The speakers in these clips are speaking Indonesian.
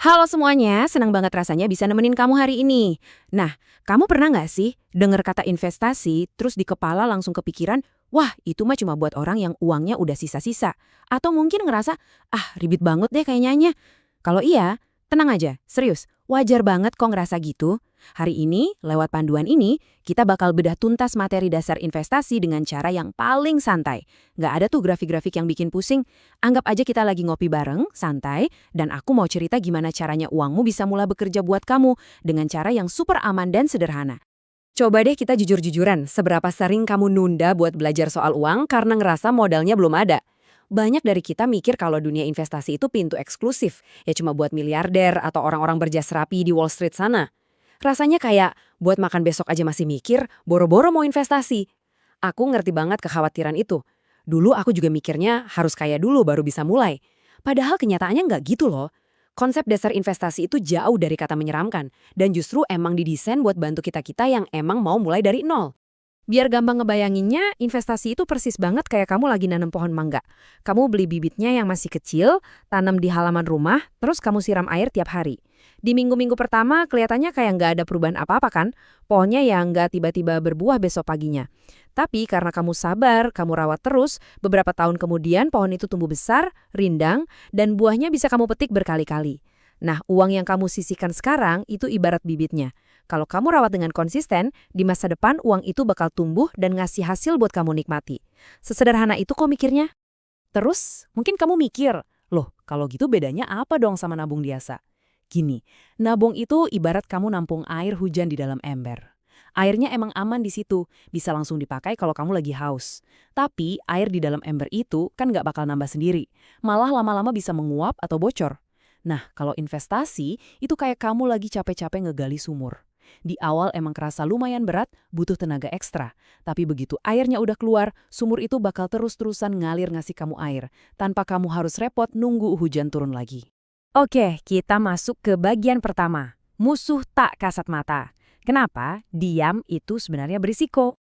Halo semuanya, senang banget rasanya bisa nemenin kamu hari ini. Nah, kamu pernah nggak sih dengar kata investasi, terus di kepala langsung kepikiran, wah itu mah cuma buat orang yang uangnya udah sisa-sisa. Atau mungkin ngerasa, ah ribet banget deh kayaknya. Kalau iya, tenang aja, serius, wajar banget kok ngerasa gitu. Hari ini, lewat panduan ini, kita bakal bedah tuntas materi dasar investasi dengan cara yang paling santai. Nggak ada tuh grafik-grafik yang bikin pusing. Anggap aja kita lagi ngopi bareng, santai, dan aku mau cerita gimana caranya uangmu bisa mulai bekerja buat kamu dengan cara yang super aman dan sederhana. Coba deh kita jujur-jujuran, seberapa sering kamu nunda buat belajar soal uang karena ngerasa modalnya belum ada? Banyak dari kita mikir kalau dunia investasi itu pintu eksklusif, ya cuma buat miliarder atau orang-orang berjas rapi di Wall Street sana. Rasanya kayak buat makan besok aja masih mikir, boro-boro mau investasi. Aku ngerti banget kekhawatiran itu. Dulu aku juga mikirnya harus kaya dulu baru bisa mulai. Padahal kenyataannya nggak gitu loh. Konsep dasar investasi itu jauh dari kata menyeramkan, dan justru emang didesain buat bantu kita-kita yang emang mau mulai dari nol. Biar gampang ngebayanginnya, investasi itu persis banget kayak kamu lagi nanam pohon mangga. Kamu beli bibitnya yang masih kecil, tanam di halaman rumah, terus kamu siram air tiap hari. Di minggu-minggu pertama kelihatannya kayak nggak ada perubahan apa-apa kan? Pohonnya yang nggak tiba-tiba berbuah besok paginya. Tapi karena kamu sabar, kamu rawat terus, beberapa tahun kemudian pohon itu tumbuh besar, rindang, dan buahnya bisa kamu petik berkali-kali. Nah, uang yang kamu sisihkan sekarang itu ibarat bibitnya. Kalau kamu rawat dengan konsisten, di masa depan uang itu bakal tumbuh dan ngasih hasil buat kamu nikmati. Sesederhana itu kok mikirnya. Terus, mungkin kamu mikir, loh kalau gitu bedanya apa dong sama nabung biasa? Gini, nabung itu ibarat kamu nampung air hujan di dalam ember. Airnya emang aman di situ, bisa langsung dipakai kalau kamu lagi haus. Tapi air di dalam ember itu kan nggak bakal nambah sendiri, malah lama-lama bisa menguap atau bocor. Nah, kalau investasi, itu kayak kamu lagi capek-capek ngegali sumur. Di awal emang kerasa lumayan berat, butuh tenaga ekstra. Tapi begitu airnya udah keluar, sumur itu bakal terus-terusan ngalir ngasih kamu air, tanpa kamu harus repot nunggu hujan turun lagi. Oke, kita masuk ke bagian pertama. Musuh tak kasat mata. Kenapa? Diam itu sebenarnya berisiko.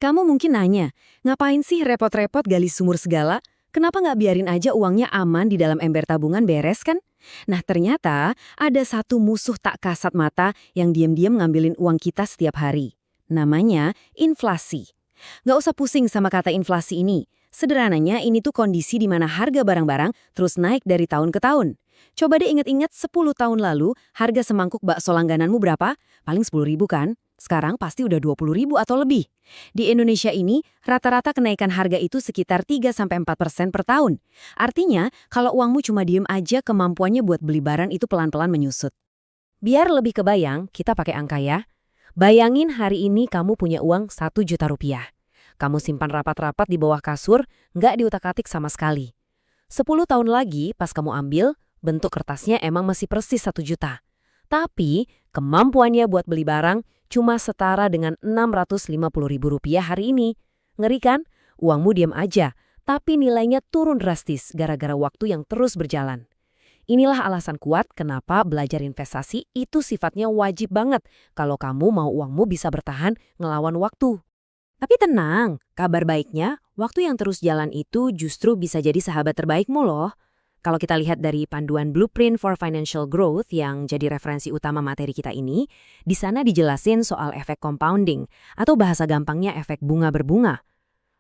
Kamu mungkin nanya, ngapain sih repot-repot gali sumur segala? Kenapa nggak biarin aja uangnya aman di dalam ember tabungan beres kan? Nah ternyata ada satu musuh tak kasat mata yang diam-diam ngambilin uang kita setiap hari. Namanya inflasi. Nggak usah pusing sama kata inflasi ini. Sederhananya ini tuh kondisi di mana harga barang-barang terus naik dari tahun ke tahun. Coba deh inget-inget 10 tahun lalu harga semangkuk bakso langgananmu berapa? Paling 10.000 kan? Sekarang pasti udah 20.000 atau lebih. Di Indonesia ini, rata-rata kenaikan harga itu sekitar 3–4% per tahun. Artinya, kalau uangmu cuma diem aja, kemampuannya buat beli barang itu pelan-pelan menyusut. Biar lebih kebayang, kita pakai angka ya. Bayangin hari ini kamu punya uang 1 juta rupiah. Kamu simpan rapat-rapat di bawah kasur, nggak diutak-atik sama sekali. 10 tahun lagi, pas kamu ambil, bentuk kertasnya emang masih persis 1 juta. Tapi, kemampuannya buat beli barang cuma setara dengan Rp650.000 hari ini. Ngeri kan? Uangmu diam aja, tapi nilainya turun drastis gara-gara waktu yang terus berjalan. Inilah alasan kuat kenapa belajar investasi itu sifatnya wajib banget kalau kamu mau uangmu bisa bertahan ngelawan waktu. Tapi tenang, kabar baiknya, waktu yang terus jalan itu justru bisa jadi sahabat terbaikmu loh. Kalau kita lihat dari panduan Blueprint for Financial Growth yang jadi referensi utama materi kita ini, di sana dijelasin soal efek compounding atau bahasa gampangnya efek bunga berbunga.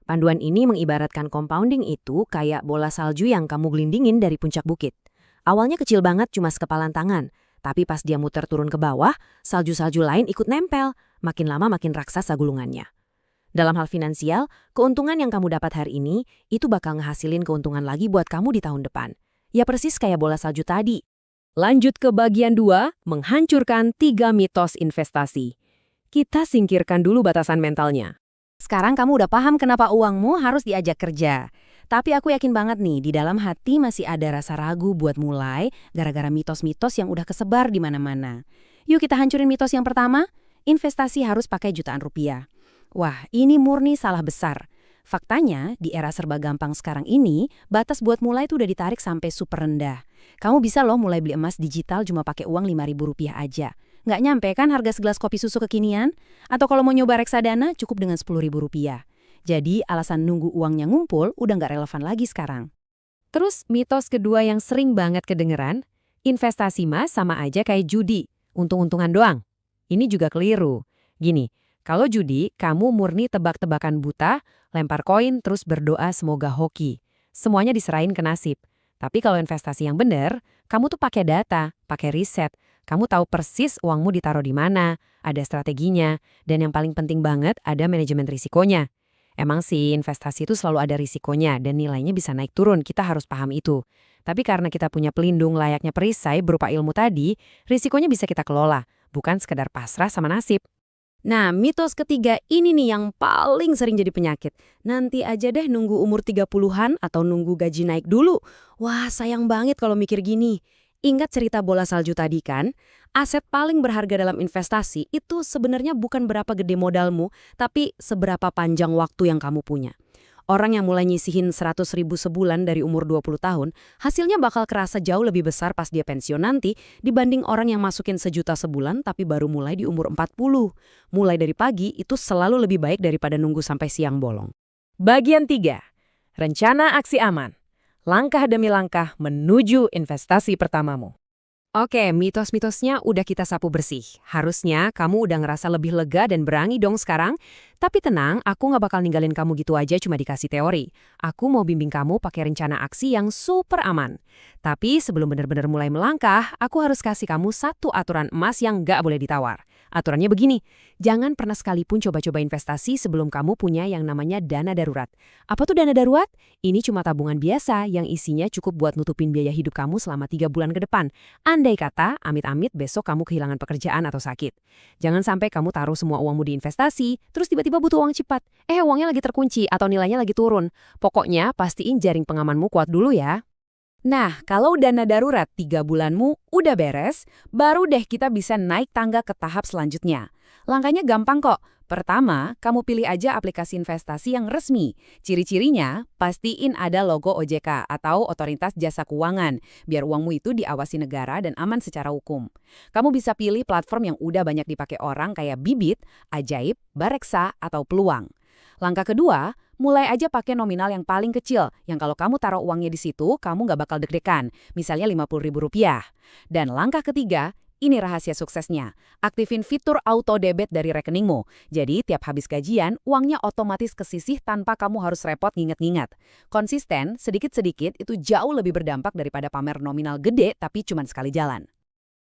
Panduan ini mengibaratkan compounding itu kayak bola salju yang kamu gelindingin dari puncak bukit. Awalnya kecil banget cuma sekepalan tangan, tapi pas dia muter turun ke bawah, salju-salju lain ikut nempel, makin lama makin raksasa gulungannya. Dalam hal finansial, keuntungan yang kamu dapat hari ini, itu bakal ngehasilin keuntungan lagi buat kamu di tahun depan. Ya persis kayak bola salju tadi. Lanjut ke bagian 2, menghancurkan 3 mitos investasi. Kita singkirkan dulu batasan mentalnya. Sekarang kamu udah paham kenapa uangmu harus diajak kerja. Tapi aku yakin banget nih, di dalam hati masih ada rasa ragu buat mulai gara-gara mitos-mitos yang udah kesebar di mana-mana. Yuk kita hancurin mitos yang pertama, investasi harus pakai jutaan rupiah. Wah, ini murni salah besar. Faktanya, di era serba gampang sekarang ini, batas buat mulai tuh udah ditarik sampai super rendah. Kamu bisa loh mulai beli emas digital cuma pakai uang Rp5.000 aja. Nggak nyampe kan harga segelas kopi susu kekinian? Atau kalau mau nyoba reksadana, cukup dengan Rp10.000. Jadi, alasan nunggu uangnya ngumpul udah nggak relevan lagi sekarang. Terus, mitos kedua yang sering banget kedengeran, Investasi mah sama aja kayak judi, untung-untungan doang. Ini juga keliru. Gini, kalau judi, kamu murni tebak-tebakan buta, lempar koin terus berdoa semoga hoki. Semuanya diserahin ke nasib. Tapi kalau investasi yang benar, kamu tuh pakai data, pakai riset. Kamu tahu persis uangmu ditaruh di mana, ada strateginya, dan yang paling penting banget ada manajemen risikonya. Emang sih investasi itu selalu ada risikonya dan nilainya bisa naik turun, kita harus paham itu. Tapi karena kita punya pelindung layaknya perisai berupa ilmu tadi, risikonya bisa kita kelola, bukan sekedar pasrah sama nasib. Nah, mitos ketiga ini nih yang paling sering jadi penyakit. Nanti aja deh nunggu umur 30-an atau nunggu gaji naik dulu. Wah, sayang banget kalau mikir gini. Ingat cerita bola salju tadi kan? Aset paling berharga dalam investasi itu sebenarnya bukan berapa gede modalmu, tapi seberapa panjang waktu yang kamu punya. Orang yang mulai nyisihin 100.000 sebulan dari umur 20 tahun, hasilnya bakal kerasa jauh lebih besar pas dia pensiun nanti dibanding orang yang masukin 1 juta sebulan tapi baru mulai di umur 40. Mulai dari pagi itu selalu lebih baik daripada nunggu sampai siang bolong. Bagian 3. Rencana aksi aman. Langkah demi langkah menuju investasi pertamamu. Oke, mitos-mitosnya udah kita sapu bersih. Harusnya kamu udah ngerasa lebih lega dan berani dong sekarang. Tapi tenang, aku nggak bakal ninggalin kamu gitu aja cuma dikasih teori. Aku mau bimbing kamu pakai rencana aksi yang super aman. Tapi sebelum benar-benar mulai melangkah, aku harus kasih kamu satu aturan emas yang nggak boleh ditawar. Aturannya begini, jangan pernah sekalipun coba-coba investasi sebelum kamu punya yang namanya dana darurat. Apa tuh dana darurat? Ini cuma tabungan biasa yang isinya cukup buat nutupin biaya hidup kamu selama 3 bulan ke depan. Andai kata, amit-amit besok kamu kehilangan pekerjaan atau sakit. Jangan sampai kamu taruh semua uangmu di investasi, terus tiba-tiba butuh uang cepat. Uangnya lagi terkunci atau nilainya lagi turun. Pokoknya pastiin jaring pengamanmu kuat dulu ya. Nah, kalau dana darurat 3 bulanmu udah beres, baru deh kita bisa naik tangga ke tahap selanjutnya. Langkahnya gampang kok. Pertama, kamu pilih aja aplikasi investasi yang resmi. Ciri-cirinya, pastiin ada logo OJK atau Otoritas Jasa Keuangan, biar uangmu itu diawasi negara dan aman secara hukum. Kamu bisa pilih platform yang udah banyak dipakai orang kayak Bibit, Ajaib, Bareksa, atau Peluang. Langkah kedua, mulai aja pakai nominal yang paling kecil, yang kalau kamu taruh uangnya di situ, kamu nggak bakal deg-degan, misalnya Rp50.000. Dan langkah ketiga, ini rahasia suksesnya. Aktifin fitur auto debit dari rekeningmu. Jadi, tiap habis gajian, uangnya otomatis kesisih tanpa kamu harus repot nginget-nginget. Konsisten, sedikit-sedikit, itu jauh lebih berdampak daripada pamer nominal gede tapi cuma sekali jalan.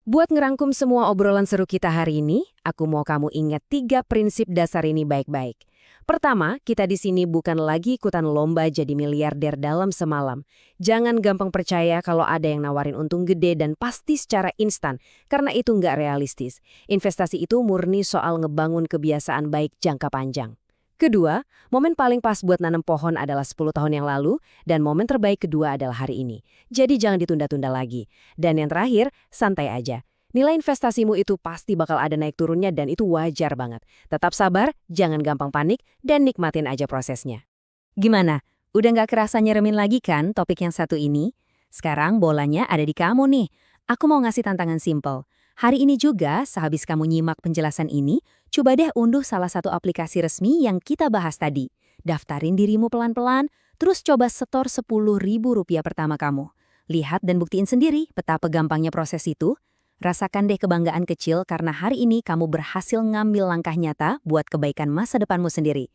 Buat ngerangkum semua obrolan seru kita hari ini, aku mau kamu ingat 3 prinsip dasar ini baik-baik. Pertama, kita di sini bukan lagi ikutan lomba jadi miliarder dalam semalam. Jangan gampang percaya kalau ada yang nawarin untung gede dan pasti secara instan, karena itu nggak realistis. Investasi itu murni soal ngebangun kebiasaan baik jangka panjang. Kedua, momen paling pas buat nanam pohon adalah 10 tahun yang lalu, dan momen terbaik kedua adalah hari ini. Jadi jangan ditunda-tunda lagi. Dan yang terakhir, santai aja. Nilai investasimu itu pasti bakal ada naik turunnya dan itu wajar banget. Tetap sabar, jangan gampang panik, dan nikmatin aja prosesnya. Gimana? Udah nggak kerasa nyeremin lagi kan topik yang satu ini? Sekarang bolanya ada di kamu nih. Aku mau ngasih tantangan simple. Hari ini juga, sehabis kamu nyimak penjelasan ini, coba deh unduh salah satu aplikasi resmi yang kita bahas tadi. Daftarin dirimu pelan-pelan, terus coba setor Rp10.000 pertama kamu. Lihat dan buktiin sendiri betapa gampangnya proses itu. Rasakan deh kebanggaan kecil karena hari ini kamu berhasil ngambil langkah nyata buat kebaikan masa depanmu sendiri.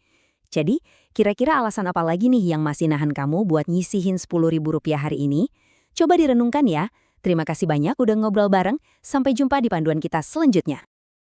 Jadi, kira-kira alasan apa lagi nih yang masih nahan kamu buat nyisihin Rp10.000 hari ini? Coba direnungkan ya. Terima kasih banyak udah ngobrol bareng. Sampai jumpa di panduan kita selanjutnya.